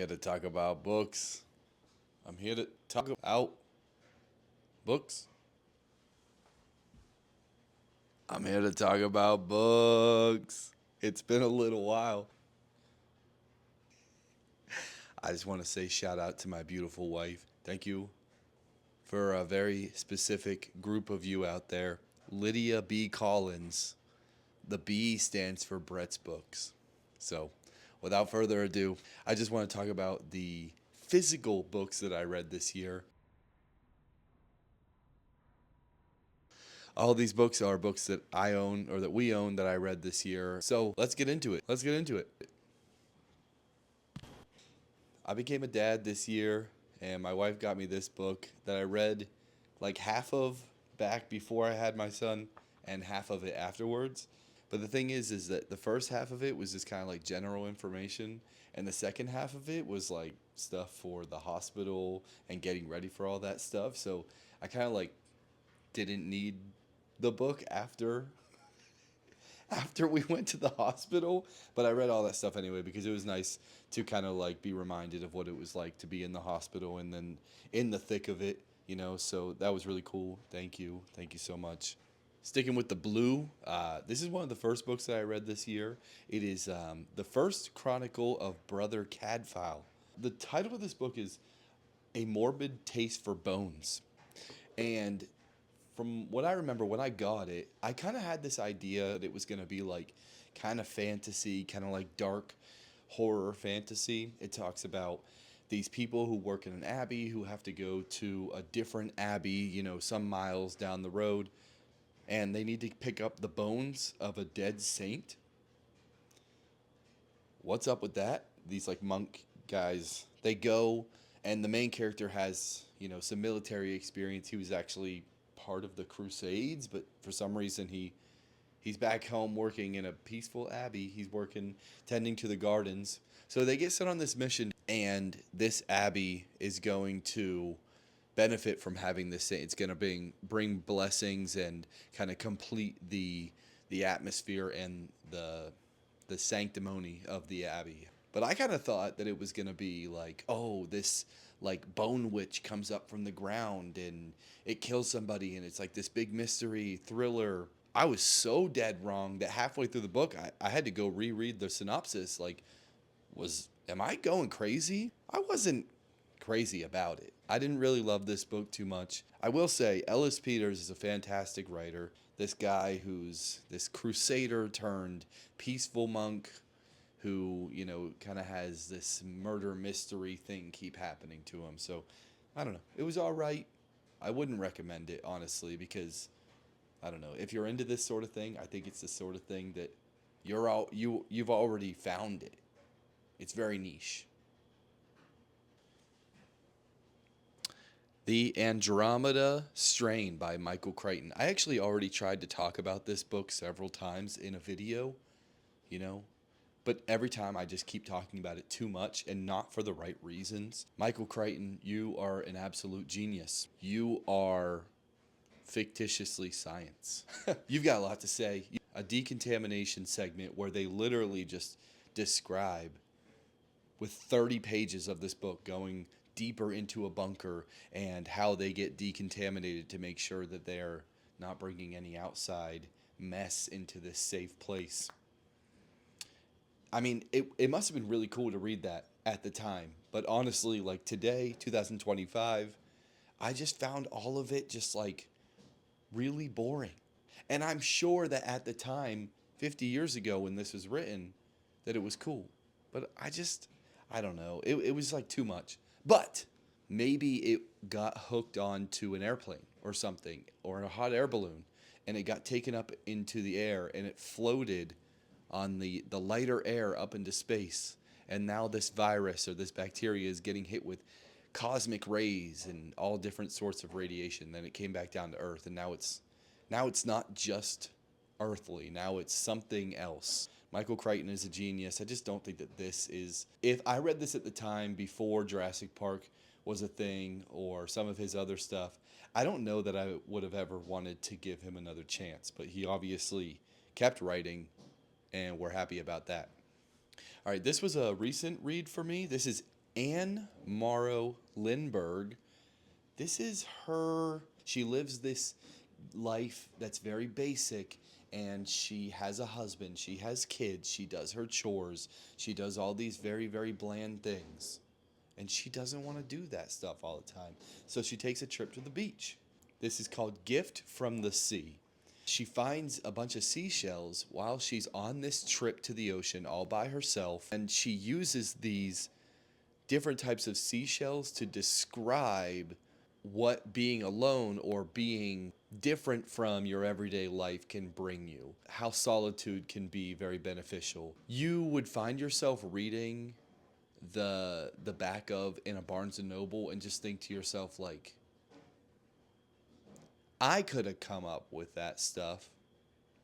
here to talk about books. I'm here to talk about books. I'm here to talk about books. It's been a little while. I just want to say shout out to my beautiful wife. Thank you for a very specific group of you out there. Lydia B. Collins. The B stands for Brett's Books. So, without further ado, I just want to talk about the physical books that I read this year. All these books are books that I own or that we own that I read this year. So let's get into it. I became a dad this year, and my wife got me this book that I read like half of back before I had my son and half of it afterwards. But the thing is that the first half of it was just kind of like general information, and the second half of it was like stuff for the hospital and getting ready for all that stuff. So I kind of like didn't need the book after we went to the hospital, but I read all that stuff anyway because it was nice to kind of like be reminded of what it was like to be in the hospital and then in the thick of it, so that was really cool. Thank you so much. Sticking with the blue, this is one of the first books that I read this year. It is the first chronicle of Brother Cadfael. The title of this book is A Morbid Taste for Bones. And from what I remember when I got it, I kind of had this idea that it was going to be like kind of fantasy, kind of like dark horror fantasy. It talks about these people who work in an abbey who have to go to a different abbey, some miles down the road, and they need to pick up the bones of a dead saint. What's up with that? These like monk guys, they go, and the main character has, some military experience. He was actually part of the Crusades, but for some reason he's back home working in a peaceful abbey. He's working tending to the gardens. So they get sent on this mission, and this abbey is going to benefit from having this saint. It's going to bring blessings and kind of complete the atmosphere and the sanctimony of the abbey. But I kind of thought that it was going to be like, oh, this like bone witch comes up from the ground and it kills somebody, and it's like this big mystery thriller. I was so dead wrong that halfway through the book, I had to go reread the synopsis. Like, am I going crazy? I wasn't crazy about it. I didn't really love this book too much. I will say Ellis Peters is a fantastic writer. This guy who's this crusader turned peaceful monk who, kind of has this murder mystery thing keep happening to him. So, I don't know. It was all right. I wouldn't recommend it, honestly, because I don't know. If you're into this sort of thing, I think it's the sort of thing that you've already found it. It's very niche. The Andromeda Strain by Michael Crichton. I actually already tried to talk about this book several times in a video, you know, but every time I just keep talking about it too much and not for the right reasons. Michael Crichton, you are an absolute genius. You are fictitiously science. You've got a lot to say. A decontamination segment where they literally just describe with 30 pages of this book going deeper into a bunker and how they get decontaminated to make sure that they're not bringing any outside mess into this safe place. I mean, it must have been really cool to read that at the time. But honestly, like today, 2025, I just found all of it just like really boring. And I'm sure that at the time, 50 years ago when this was written, that it was cool. But I don't know. It was like too much. But maybe it got hooked onto an airplane or something, or a hot air balloon, and it got taken up into the air and it floated on the lighter air up into space. And now this virus or this bacteria is getting hit with cosmic rays and all different sorts of radiation. Then it came back down to Earth, and now it's not just earthly. Now it's something else. Michael Crichton is a genius. I just don't think that this is... If I read this at the time before Jurassic Park was a thing or some of his other stuff, I don't know that I would have ever wanted to give him another chance. But he obviously kept writing, and we're happy about that. All right, this was a recent read for me. This is Anne Morrow Lindbergh. This is her. She lives this life that's very basic, and she has a husband, she has kids, she does her chores, she does all these very, very bland things. And she doesn't want to do that stuff all the time. So she takes a trip to the beach. This is called Gift from the Sea. She finds a bunch of seashells while she's on this trip to the ocean all by herself, and she uses these different types of seashells to describe what being alone or being different from your everyday life can bring you, how solitude can be very beneficial. You would find yourself reading the back of in a Barnes and Noble and just think to yourself like, I could have come up with that stuff,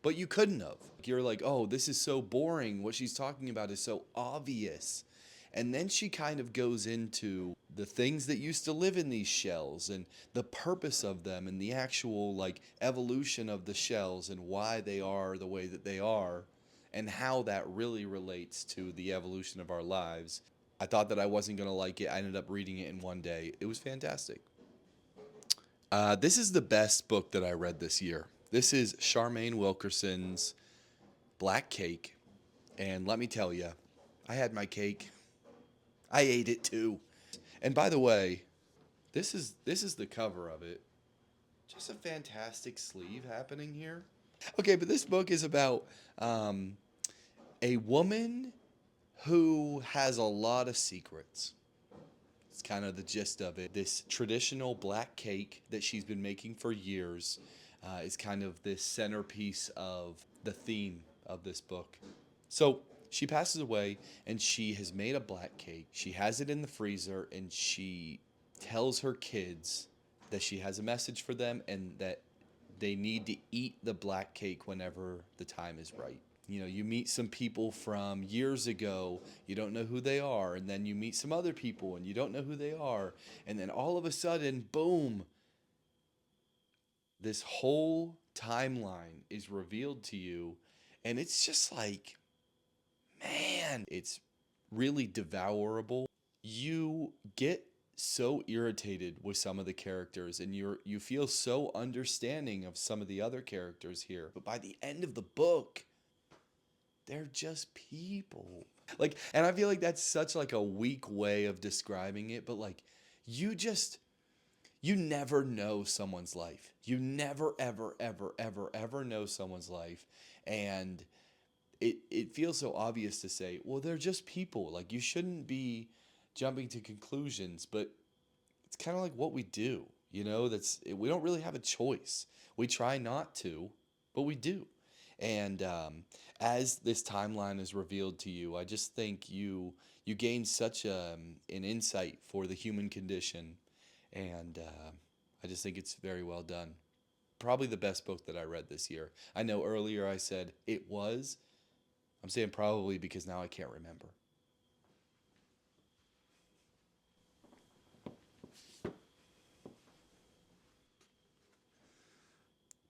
but you couldn't have. You're like, oh, this is so boring. What she's talking about is so obvious. And then she kind of goes into the things that used to live in these shells and the purpose of them and the actual like evolution of the shells and why they are the way that they are and how that really relates to the evolution of our lives. I thought that I wasn't going to like it. I ended up reading it in one day. It was fantastic. This is the best book that I read this year. This is Charmaine Wilkerson's Black Cake. And let me tell you, I had my cake. I ate it too. And by the way, this is the cover of it. Just a fantastic sleeve happening here. Okay, but this book is about a woman who has a lot of secrets. It's kind of the gist of it. This traditional black cake that she's been making for years is kind of this centerpiece of the theme of this book. So she passes away and she has made a black cake. She has it in the freezer and she tells her kids that she has a message for them and that they need to eat the black cake whenever the time is right. You know, you meet some people from years ago, you don't know who they are, and then you meet some other people and you don't know who they are, and then all of a sudden, boom, this whole timeline is revealed to you, and it's just like, man, it's really devourable. You get so irritated with some of the characters and you feel so understanding of some of the other characters here. But by the end of the book, they're just people. Like, and I feel like that's such like a weak way of describing it, but like you just you never know someone's life. You never ever know someone's life. And it feels so obvious to say, well, they're just people. Like you shouldn't be jumping to conclusions, but it's kind of like what we do. You know, that's we don't really have a choice. We try not to, but we do. And as this timeline is revealed to you, I just think you gain such an insight for the human condition, and I just think it's very well done. Probably the best book that I read this year. I know earlier I said it was. I'm saying probably because now I can't remember.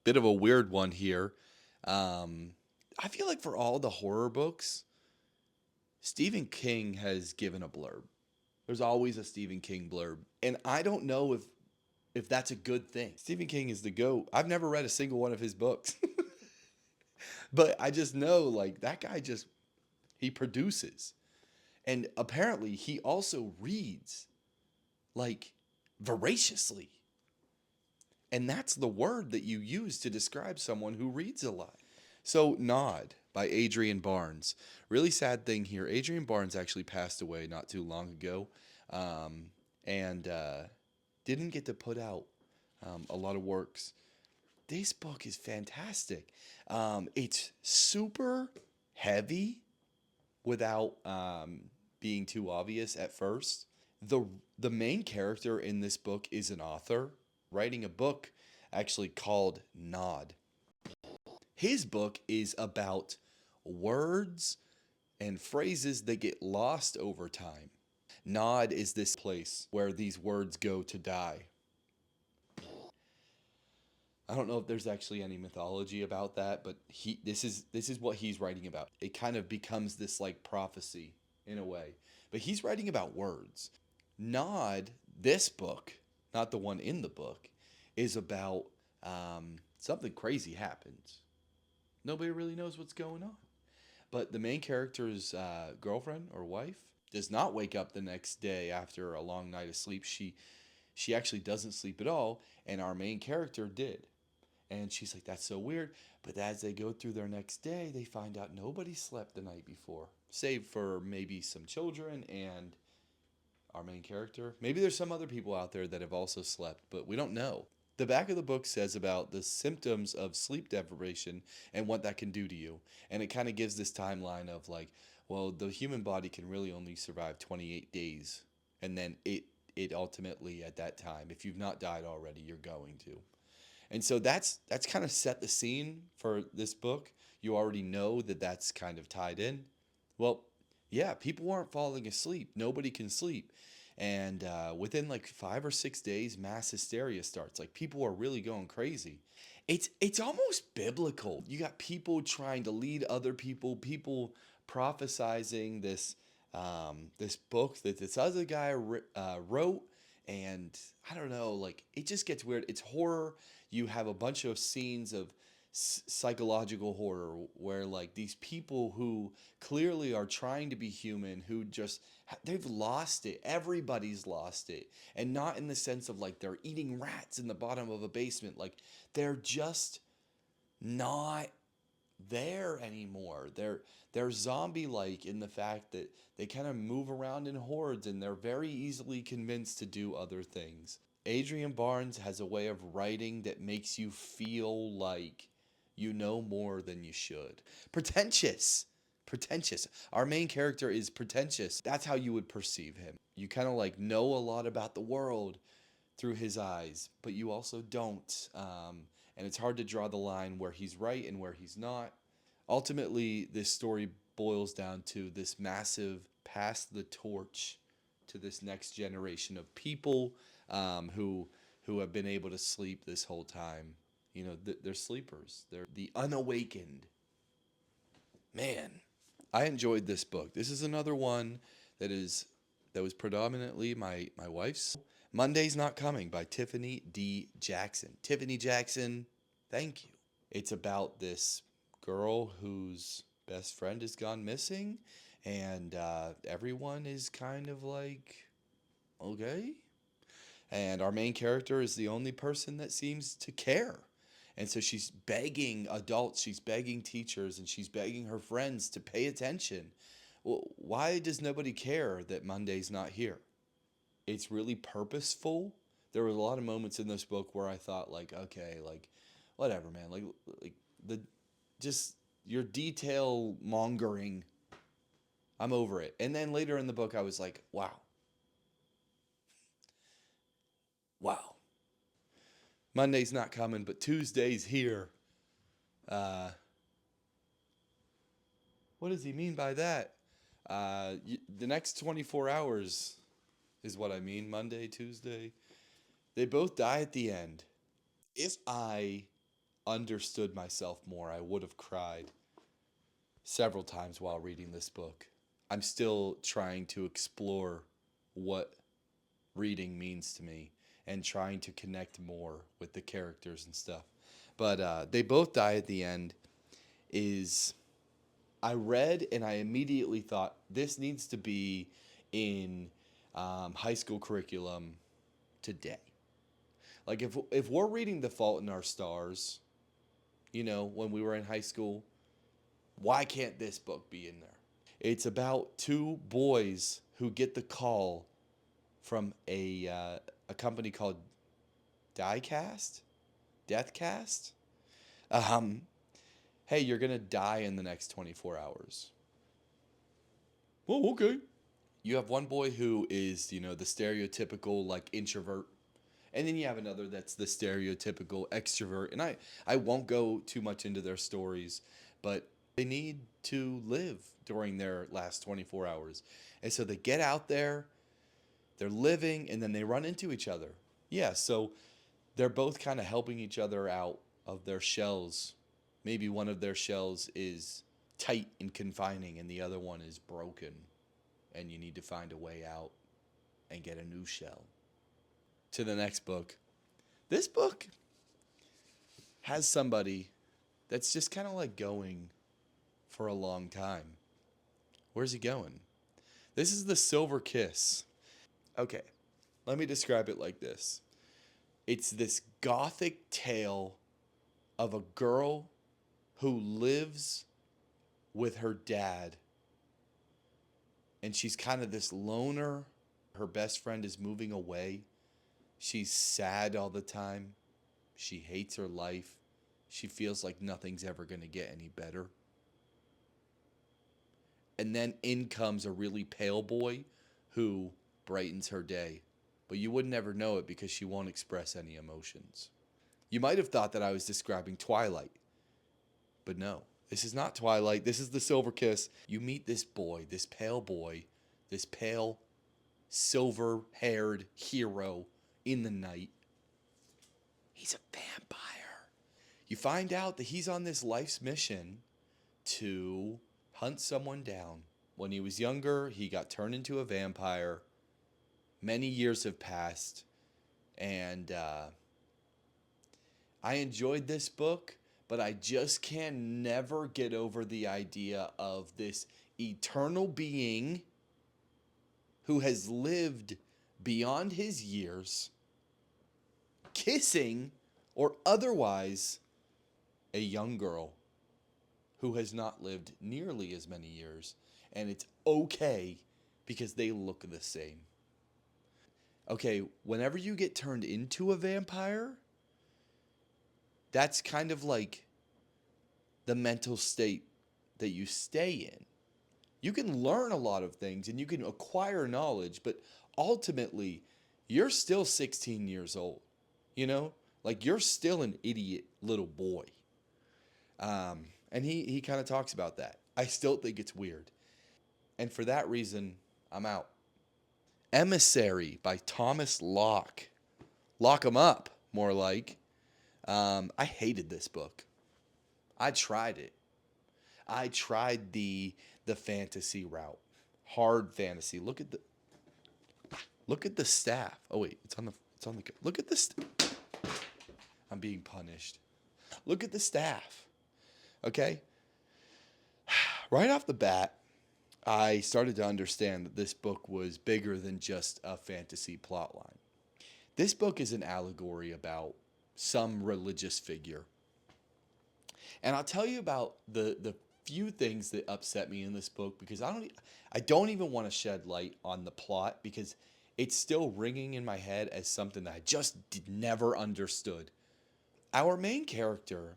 Bit of a weird one here. Um, I feel like for all the horror books, Stephen King has given a blurb. There's always a Stephen King blurb, and I don't know if that's a good thing. Stephen King is the GOAT. I've never read a single one of his books, but I just know like that guy just he produces, and apparently he also reads like voraciously. And that's the word that you use to describe someone who reads a lot. So, Nod by Adrian Barnes. Really sad thing here. Adrian Barnes actually passed away not too long ago and didn't get to put out a lot of works. This book is fantastic. It's super heavy without being too obvious at first. The the main character in this book is an author writing a book actually called Nod. His book is about words and phrases that get lost over time. Nod is this place where these words go to die. I don't know if there's actually any mythology about that, but he this is what he's writing about. It kind of becomes this like prophecy. in a way. But he's writing about words. Nod, this book, not the one in the book, is about something crazy happens. Nobody really knows what's going on. But the main character's girlfriend or wife does not wake up the next day after a long night of sleep. She actually doesn't sleep at all, and our main character did. And she's like, that's so weird. But as they go through their next day, they find out nobody slept the night before, save for maybe some children and our main character. Maybe there's some other people out there that have also slept, but we don't know. The back of the book says about the symptoms of sleep deprivation and what that can do to you. And it kind of gives this timeline of like, well, the human body can really only survive 28 days. And then it ultimately at that time, if you've not died already, you're going to. And so that's kind of set the scene for this book. You already know that that's kind of tied in. Well, yeah, people aren't falling asleep. Nobody can sleep. And within like 5 or 6 days, mass hysteria starts. Like people are really going crazy. It's almost biblical. You got people trying to lead other people, people prophesizing this book that this other guy wrote, and I don't know, like it just gets weird. It's horror. You have a bunch of scenes of psychological horror where like these people who clearly are trying to be human, who just they've lost it. Everybody's lost it, and not in the sense of like they're eating rats in the bottom of a basement. Like they're just not there anymore. They're zombie like in the fact that they kind of move around in hordes and they're very easily convinced to do other things. Adrian Barnes has a way of writing that makes you feel like you know more than you should. Pretentious. Pretentious. Our main character is pretentious. That's how you would perceive him. You kind of like know a lot about the world through his eyes, but you also don't. And it's hard to draw the line where he's right and where he's not. Ultimately, this story boils down to this massive pass the torch to this next generation of people who have been able to sleep this whole time. You know, they're sleepers. They're the unawakened. Man, I enjoyed this book. This is another one that was predominantly my wife's. Monday's Not Coming by Tiffany D. Jackson. Tiffany Jackson, thank you. It's about this girl whose best friend has gone missing, and everyone is kind of like, okay. And our main character is the only person that seems to care. And so she's begging adults, she's begging teachers, and she's begging her friends to pay attention. Well, why does nobody care that Monday's not here? It's really purposeful. There were a lot of moments in this book where I thought like, okay, like whatever, man. Like the just your detail mongering. I'm over it. And then later in the book I was like, wow. Wow. Monday's not coming, but Tuesday's here. Uh what does he mean by that? The next 24 hours is what I mean. Monday, Tuesday. They both die at the end. If I understood myself more, I would have cried several times while reading this book. I'm still trying to explore what reading means to me and trying to connect more with the characters and stuff. But they both die at the end. Is I read and I immediately thought this needs to be in high school curriculum today. Like if we're reading The Fault in Our Stars, you know, when we were in high school, why can't this book be in there? It's about two boys who get the call from a company called Diecast, Deathcast. Um, hey, you're gonna die in the next 24 hours. Oh, okay. You have one boy who is, you know, the stereotypical like introvert, and then you have another that's the stereotypical extrovert. And I won't go too much into their stories, but they need to live during their last 24 hours. And so they get out there, they're living, and then they run into each other. Yeah, so they're both kind of helping each other out of their shells. Maybe one of their shells is tight and confining, and the other one is broken. and you need to find a way out and get a new shell. To the next book. This book has somebody that's just kind of like going for a long time. Where's he going? This is The Silver Kiss. Okay, let me describe it like this. It's this gothic tale of a girl who lives with her dad, and she's kind of this loner. Her best friend is moving away. She's sad all the time. She hates her life. She feels like nothing's ever going to get any better. And then in comes a really pale boy who brightens her day. But you would never know it because she won't express any emotions. You might have thought that I was describing Twilight, but no. This is not Twilight. This is The Silver Kiss. You meet this boy, this pale, silver-haired hero in the night. He's a vampire. You find out that he's on this life's mission to hunt someone down. When he was younger, he got turned into a vampire. Many years have passed, and I enjoyed this book, but I just can never get over the idea of this eternal being who has lived beyond his years, kissing or otherwise a young girl who has not lived nearly as many years. And it's okay because they look the same. Okay, whenever you get turned into a vampire, that's kind of like the mental state that you stay in. You can learn a lot of things and you can acquire knowledge, but ultimately, you're still 16 years old. You know? Like, you're still an idiot little boy. And he kind of talks about that. I still think it's weird. And for that reason, I'm out. Emissary by Thomas Locke. Lock 'em up, more like. I hated this book. I tried it. I tried the fantasy route. Hard fantasy. Look at the staff. Oh wait, it's on the look at this. I'm being punished. Look at the staff. Okay? Right off the bat, I started to understand that this book was bigger than just a fantasy plotline. This book is an allegory about some religious figure. And I'll tell you about the few things that upset me in this book because I don't even want to shed light on the plot because it's still ringing in my head as something that I just never understood. Our main character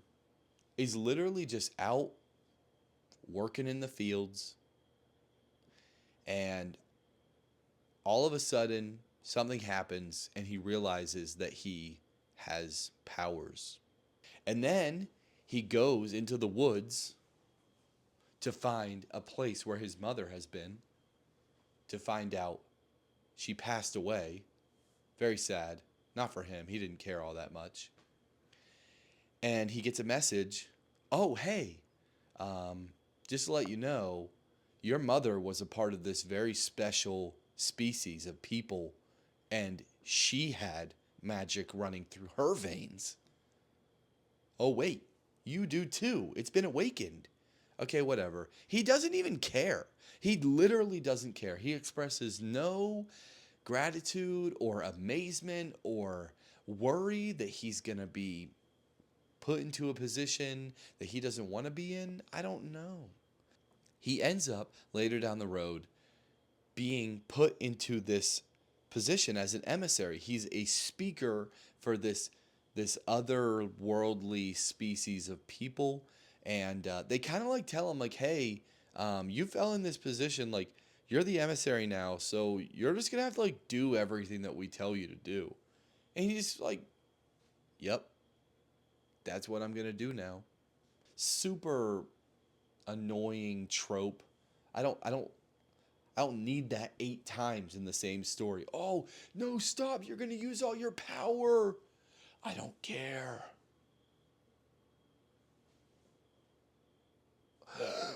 is literally just out working in the fields, and all of a sudden something happens and he realizes that he has powers. And then he goes into the woods to find a place where his mother has been, to find out she passed away. Very sad. Not for him. He didn't care all that much. And he gets a message. Oh, hey, just to let you know, your mother was a part of this very special species of people, and she had magic running through her veins. Oh, wait, you do too. It's been awakened. Okay, whatever. He doesn't even care. He literally doesn't care. He expresses no gratitude or amazement or worry that he's going to be put into a position that he doesn't want to be in. I don't know. He ends up later down the road being put into this position as an emissary. He's a speaker for this otherworldly species of people, and they kind of like tell him like, hey, you fell in this position, like you're the emissary now, so you're just gonna have to like do everything that we tell you to do. And he's like, yep, that's what I'm gonna do now. Super annoying trope. I don't need that 8 times in the same story. Oh, no, stop. You're going to use all your power. I don't care.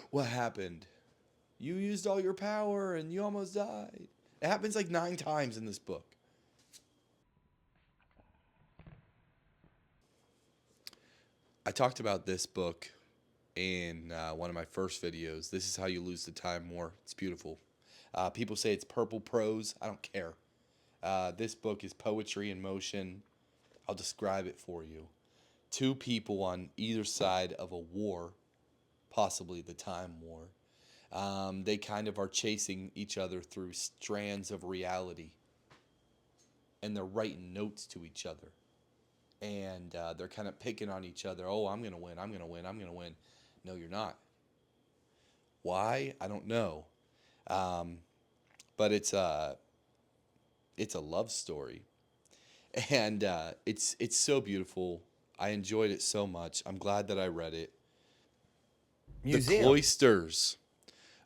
What happened? You used all your power and you almost died. It happens like 9 times in this book. I talked about this book in one of my first videos. This is how you lose the time more. It's beautiful. People say it's purple prose. I don't care. This book is poetry in motion. I'll describe it for you. Two people on either side of a war, possibly the Time War. They kind of are chasing each other through strands of reality, and they're writing notes to each other. And they're kind of picking on each other. Oh, I'm going to win. I'm going to win. I'm going to win. No, you're not. Why? I don't know. Um, but it's a love story, and it's so beautiful. I enjoyed it so much. I'm glad that I read it. The Museum. Cloisters.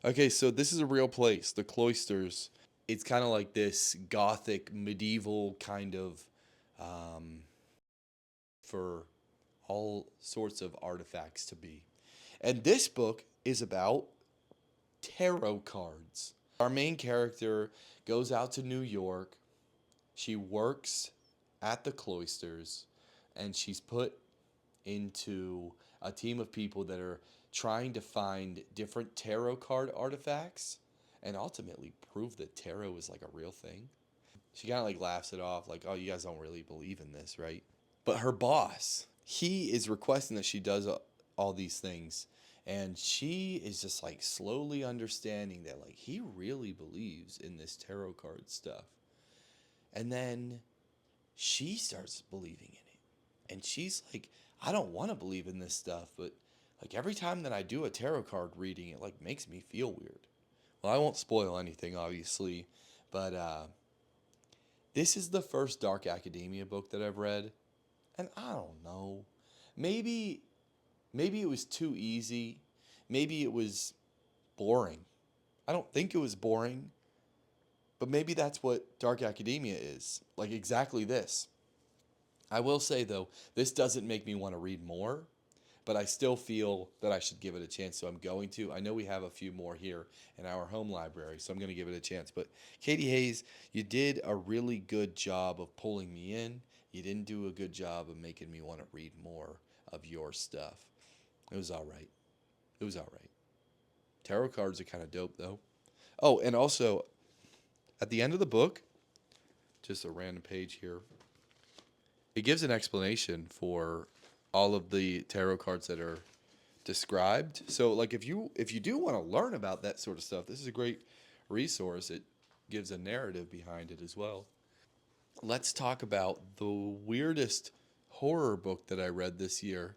Okay, so this is a real place. The Cloisters. It's kind of like this gothic medieval kind of um, for all sorts of artifacts to be. And this book is about tarot cards. Our main character goes out to New York. She works at the Cloisters, and she's put into a team of people that are trying to find different tarot card artifacts and ultimately prove that tarot is like a real thing. She kind of like laughs it off, like, oh, you guys don't really believe in this, right? But her boss, he is requesting that she does all these things. And she is just like slowly understanding that like he really believes in this tarot card stuff. And then she starts believing in it. And she's like, I don't want to believe in this stuff, but like every time that I do a tarot card reading, it like makes me feel weird. Well, I won't spoil anything, obviously, but this is the first dark academia book that I've read, and I don't know. Maybe maybe it was too easy. Maybe it was boring. I don't think it was boring, but maybe that's what dark academia is. Like exactly this. I will say though, this doesn't make me want to read more, but I still feel that I should give it a chance, so I'm going to. I know we have a few more here in our home library, so I'm going to give it a chance. But Katie Hayes, you did a really good job of pulling me in. You didn't do a good job of making me want to read more of your stuff. It was all right. It was all right. Tarot cards are kind of dope, though. Oh, and also, at the end of the book, just a random page here, it gives an explanation for all of the tarot cards that are described. So like if you do want to learn about that sort of stuff, this is a great resource. It gives a narrative behind it as well. Let's talk about the weirdest horror book that I read this year.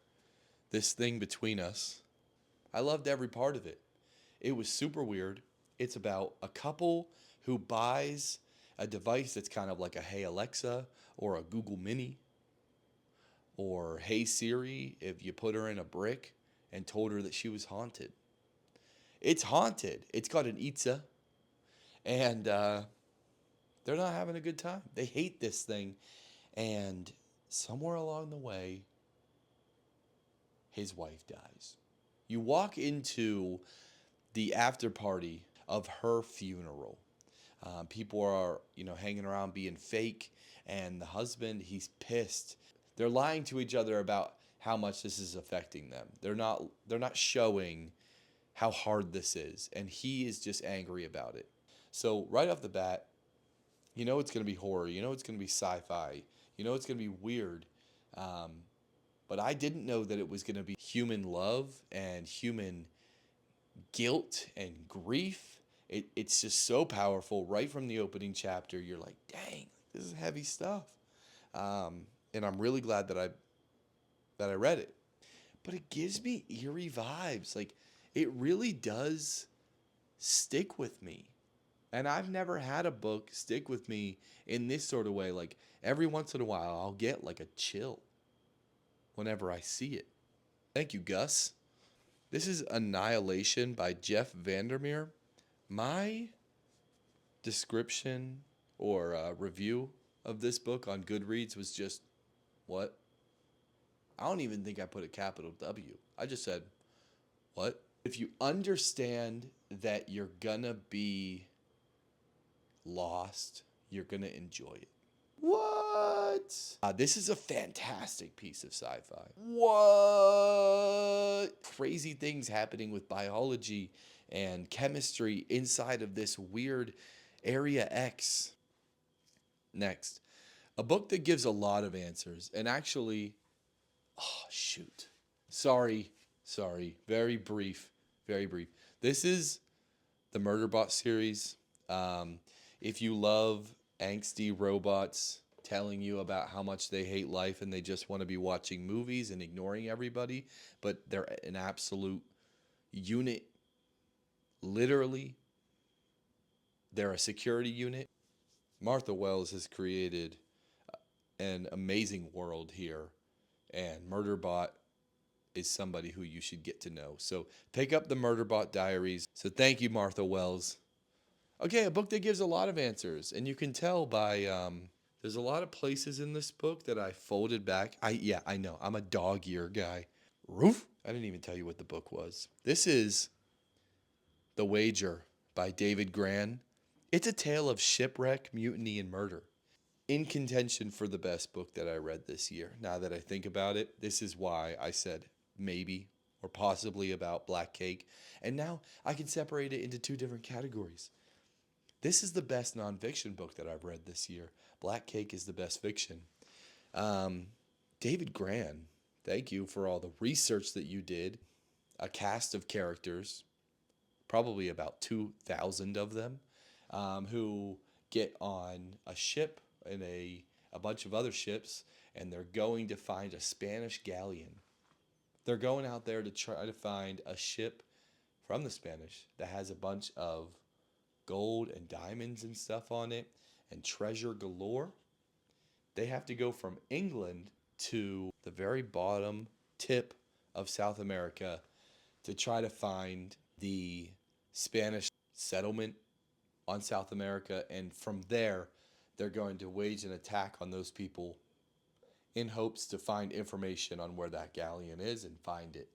This Thing Between Us. I loved every part of it. It was super weird. It's about a couple who buys a device that's kind of like a Hey Alexa or a Google Mini or Hey Siri if you put her in a brick and told her that she was haunted. It's haunted. It's got an Itza, and they're not having a good time. They hate this thing, and somewhere along the way, his wife dies. You walk into the after party of her funeral. People are, hanging around being fake, and the husband, he's pissed. They're lying to each other about how much this is affecting them. They're not showing how hard this is, and he is just angry about it. So right off the bat, you know it's going to be horror. You know it's going to be sci-fi. You know it's going to be weird. Um, but I didn't know that it was going to be human love and human guilt and grief. It's just so powerful right from the opening chapter. You're like, dang, this is heavy stuff. And I'm really glad that I read it. But it gives me eerie vibes. Like it really does stick with me. And I've never had a book stick with me in this sort of way. Like every once in a while, I'll get like a chill whenever I see it. Thank you, Gus. This is Annihilation by Jeff Vandermeer. My description or review of this book on Goodreads was just, what? I don't even think I put a capital W. I just said, what? If you understand that you're gonna be lost, you're gonna enjoy it. What? This is a fantastic piece of sci-fi. What? Crazy things happening with biology and chemistry inside of this weird Area X. Next, a book that gives a lot of answers. And actually, oh, shoot. Sorry, sorry. Very brief, very brief. This is the Murderbot series. Um, if you love angsty robots telling you about how much they hate life and they just want to be watching movies and ignoring everybody, but they're an absolute unit, literally, they're a security unit. Martha Wells has created an amazing world here, and Murderbot is somebody who you should get to know. So pick up the Murderbot Diaries. So thank you, Martha Wells. Okay, a book that gives a lot of answers, and you can tell by there's a lot of places in this book that I folded back. I know I'm a dog ear guy. Roof. I didn't even tell you what the book was. This is The Wager by David Grann. It's a tale of shipwreck, mutiny, and murder. In contention for the best book that I read this year. Now that I think about it, this is why I said maybe or possibly about Black Cake. And now I can separate it into two different categories. This is the best nonfiction book that I've read this year. Black Cake is the best fiction. Um, David Grann, thank you for all the research that you did. A cast of characters, probably about 2,000 of them, who get on a ship and a bunch of other ships, and they're going to find a Spanish galleon. They're going out there to try to find a ship from the Spanish that has a bunch of gold and diamonds and stuff on it and treasure galore. They have to go from England to the very bottom tip of South America to try to find the Spanish settlement on South America. And from there, they're going to wage an attack on those people in hopes to find information on where that galleon is and find it.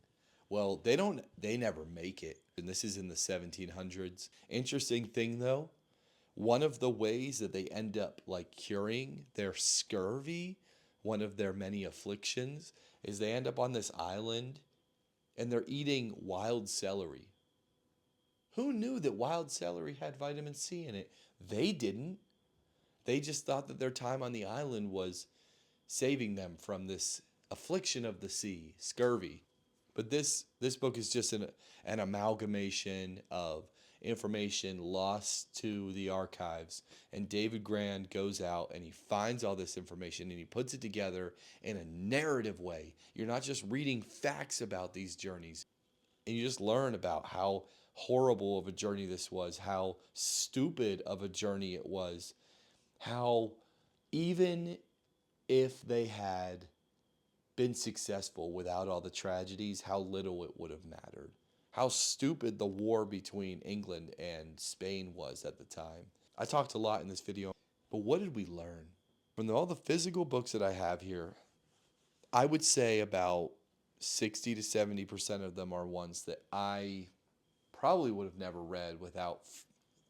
Well, they never make it. And this is in the 1700s. Interesting thing though, one of the ways that they end up like curing their scurvy, one of their many afflictions, is they end up on this island and they're eating wild celery. Who knew that wild celery had vitamin C in it? They didn't. They just thought that their time on the island was saving them from this affliction of the sea, scurvy. But this book is just an amalgamation of information lost to the archives. And David Grann goes out and he finds all this information and he puts it together in a narrative way. You're not just reading facts about these journeys. And you just learn about how horrible of a journey this was, how stupid of a journey it was, how even if they had been successful without all the tragedies, how little it would have mattered. How stupid the war between England and Spain was at the time. I talked a lot in this video, but what did we learn? From all the physical books that I have here, I would say about 60 to 70% of them are ones that I probably would have never read without,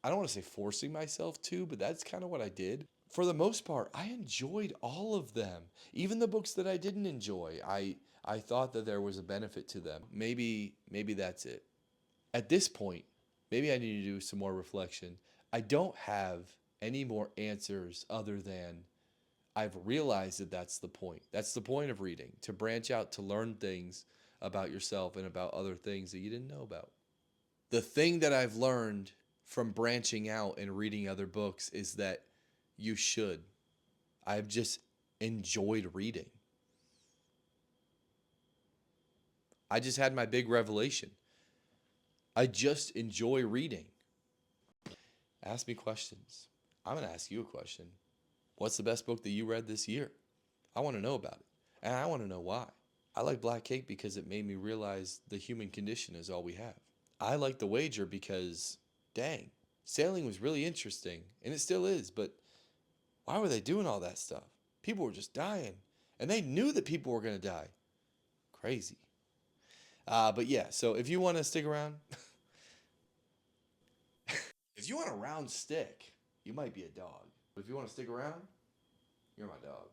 I don't want to say forcing myself to, but that's kind of what I did. For the most part, I enjoyed all of them. Even the books that I didn't enjoy, I thought that there was a benefit to them. Maybe that's it. At this point, maybe I need to do some more reflection. I don't have any more answers other than I've realized that that's the point. That's the point of reading, to branch out, to learn things about yourself and about other things that you didn't know about. The thing that I've learned from branching out and reading other books is that you should. I've just enjoyed reading. I just had my big revelation. I just enjoy reading. Ask me questions. I'm going to ask you a question. What's the best book that you read this year? I want to know about it. And I want to know why. I like Black Cake because it made me realize the human condition is all we have. I like The Wager because, dang, sailing was really interesting. And it still is, but why were they doing all that stuff? People were just dying. And they knew that people were going to die. Crazy. But yeah, so if you want to stick around, if you want a round stick, you might be a dog. But if you want to stick around, you're my dog.